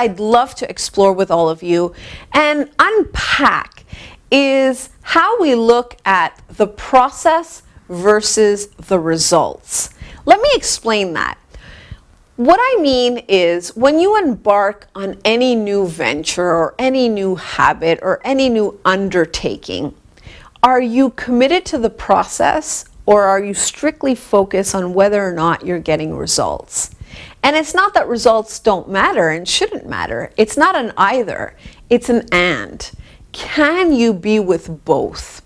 I'd love to explore with all of you and unpack is how we look at the process versus the results. Let me explain that. What I mean is when you embark on any new venture or any new habit or any new undertaking, are you committed to the process or are you strictly focused on whether or not you're getting results? And it's not that results don't matter and shouldn't matter. It's not an either, it's an and. Can you be with both?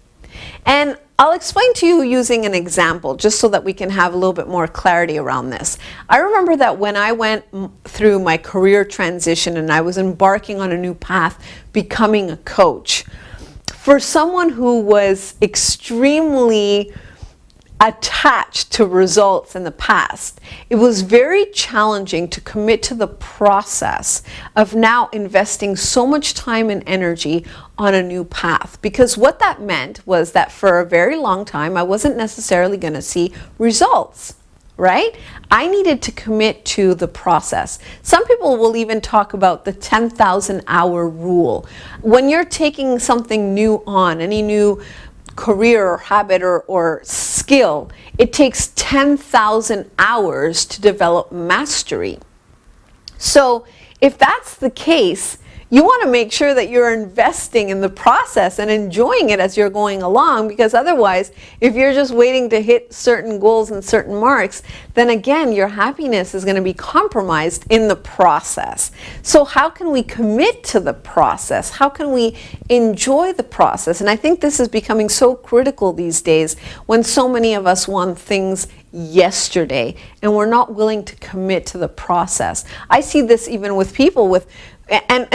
And I'll explain to you using an example just so that we can have a little bit more clarity around this. I remember that when I went through my career transition and I was embarking on a new path, becoming a coach, for someone who was extremely attached to results in the past, it was very challenging to commit to the process of now investing so much time and energy on a new path. Because what that meant was that for a very long time, I wasn't necessarily going to see results, right? I needed to commit to the process. Some people will even talk about the 10,000 hour rule. When you're taking something new on, any new career or habit or skill, it takes 10,000 hours to develop mastery. So if that's the case, you want to make sure that you're investing in the process and enjoying it as you're going along, because otherwise, if you're just waiting to hit certain goals and certain marks, then again, your happiness is going to be compromised in the process. So how can we commit to the process? How can we enjoy the process? And I think this is becoming so critical these days when so many of us want things yesterday and we're not willing to commit to the process. I see this even with people with and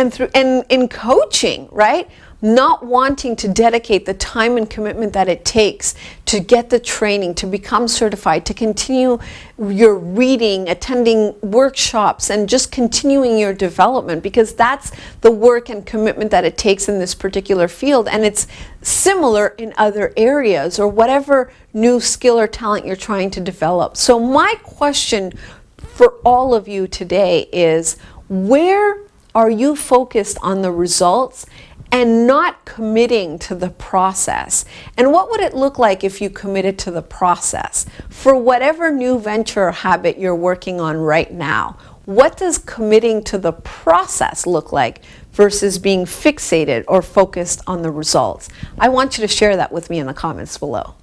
in coaching, right? Not wanting to dedicate the time and commitment that it takes to get the training, to become certified, to continue your reading, attending workshops, and just continuing your development, because that's the work and commitment that it takes in this particular field. And it's similar in other areas or whatever new skill or talent you're trying to develop. So my question for all of you today is, where are you focused on the results and not committing to the process? And what would it look like if you committed to the process? For whatever new venture or habit you're working on right now, what does committing to the process look like versus being fixated or focused on the results? I want you to share that with me in the comments below.